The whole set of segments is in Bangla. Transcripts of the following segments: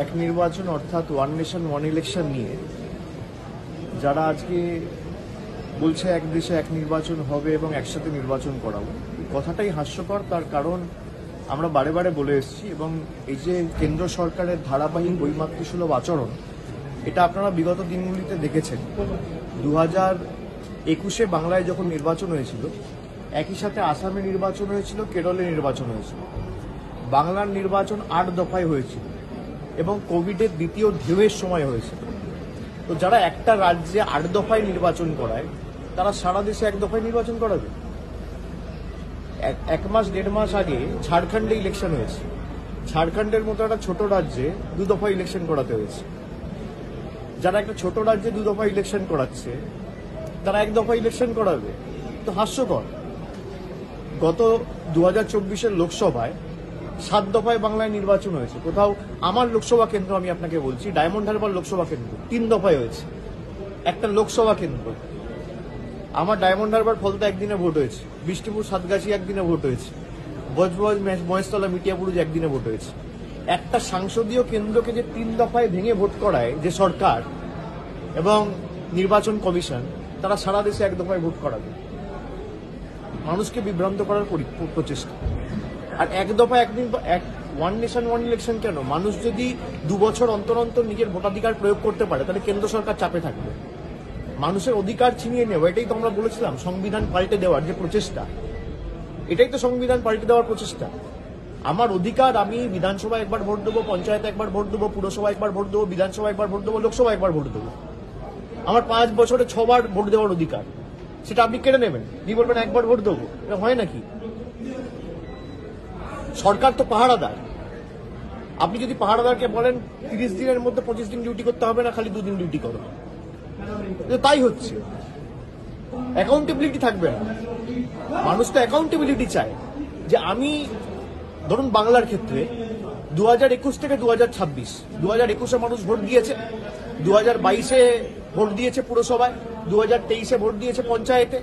এক নির্বাচন অর্থাৎ ওয়ান নেশন ওয়ান ইলেকশন নিয়ে যারা আজকে বলছে এক দেশে এক নির্বাচন হবে এবং একসাথে নির্বাচন করাবো, কথাটাই হাস্যকর। তার কারণ আমরা বারে বারে বলে এসেছি এবং এই যে কেন্দ্র সরকারের ধারাবাহিক বৈমাতৃসুলভ আচরণ, এটা আপনারা বিগত দিনগুলিতে দেখেছেন। 2021-এ বাংলায় যখন নির্বাচন হয়েছিল, একই সাথে আসামে নির্বাচন হয়েছিল, কেরলে নির্বাচন হয়েছিল। বাংলার নির্বাচন 8 দফায় হয়েছিল এবং কোভিডের দ্বিতীয় ঢেউয়ের সময় হয়েছিল। তো যারা একটা রাজ্যে 8 দফায় নির্বাচন করায়, তারা সারা দেশে 1 দফায় নির্বাচন করাবে। 1 মাস 1.5 মাস আগে ঝাড়খণ্ডে ইলেকশন হয়েছে। ঝাড়খণ্ডের মতো একটা ছোট রাজ্যে 2 দফা ইলেকশন করাতে হয়েছে। যারা একটা ছোট রাজ্যে 2 দফা ইলেকশন করাচ্ছে, তারা 1 দফা ইলেকশন করাবে। তো হাস্যকর। গত 2024-এর লোকসভায় 7 দফায় বাংলায় নির্বাচন হয়েছে। কোথাও আমার লোকসভা কেন্দ্র, আমি আপনাকে বলছি, ডায়মন্ড হারবার লোকসভা কেন্দ্র 3 দফায় হয়েছে। একটা লোকসভা কেন্দ্র। আমার ডায়মন্ড হারবার ফলতে একদিনে ভোট হয়েছে, বিষ্ণুপুর সাতগাছি একদিনে ভোট হয়েছে, বজবজ মহেশতলা মিটিয়াপুরুজ একদিনে ভোট হয়েছে। একটা সংসদীয় কেন্দ্রকে যে 3 দফায় ভেঙে ভোট করায় যে সরকার এবং নির্বাচন কমিশন, তারা সারা দেশে 1 দফায় ভোট করাবে। মানুষকে বিভ্রান্ত করার প্রচেষ্টা। আর 1 দফা ওয়ান নেশন ওয়ান ইলেকশন কেন? মানুষ যদি 2 বছর অন্তর অন্তর নিজের ভোটাধিকার প্রয়োগ করতে পারে, তাহলে কেন্দ্র সরকার চাপে থাকবে। মানুষের অধিকার ছিনিয়ে নেওয়া, এটাই তো আমরা বলেছিলাম সংবিধান পাল্টে দেওয়ার যে প্রচেষ্টা, এটাই তো সংবিধান পাল্টে দেওয়ার প্রচেষ্টা। আমার অধিকার, আমি বিধানসভায় 1বার ভোট দেবো, পঞ্চায়েতে 1বার ভোট দেবো, পুরসভা 1বার ভোট দেবো, বিধানসভা 1বার ভোট দেবো, লোকসভা 1বার ভোট দেবো। আমার 5 বছরে 6 বার ভোট দেওয়ার অধিকার, সেটা আপনি কেড়ে নেবেন, দিয়ে বলবেন 1বার ভোট দেবো। এটা হয় নাকি? সরকার তো পাহারাদার। আপনি যদি পাহারাদারকে বলেন 30 দিনের মধ্যে 25 দিন ডিউটি করতে হবে না, খালি 2 দিন ডিউটি করো, তাই হচ্ছে। অ্যাকাউন্টেবিলিটি থাকবে না। মানুষ তো অ্যাকাউন্টেবিলিটি চায় যে আমি, ধরুন বাংলার ক্ষেত্রে 2021 থেকে 2026, 2021-এ মানুষ ভোট দিয়েছে, 2022-এ ভোট দিয়েছে পুরসভায়, 2023-এ ভোট দিয়েছে পঞ্চায়েতে,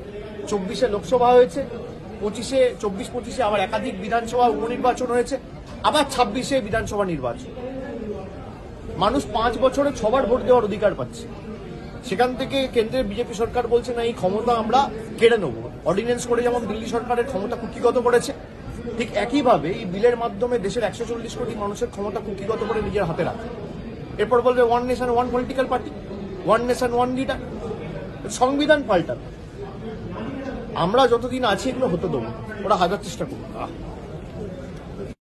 24-এ লোকসভা হয়েছে, 24-25-এ আবার একাধিক বিধানসভা উপনির্বাচন হয়েছে, আবার 26-এ বিধানসভা নির্বাচন। মানুষ 5 বছরে 6 বার ভোট দেওয়ার অধিকার পাচ্ছে। সেখান থেকে কেন্দ্রের বিজেপি সরকার বলছে না, এই ক্ষমতা আমরা কেড়ে নেব। অর্ডিন্যান্স করে যেমন দিল্লি সরকারের ক্ষমতা কুক্ষিগত করেছে, ঠিক একইভাবে এই বিলের মাধ্যমে দেশের 140 কোটি মানুষের ক্ষমতা কুক্ষিগত করে নিজের হাতে রাখে। এরপর বলবে one nation one political party, one nation one leader. সংবিধান পাল্টাবে। আমরা যতদিন আছি এগুলো হতে দেবো, ওরা হাজার চেষ্টা করবো।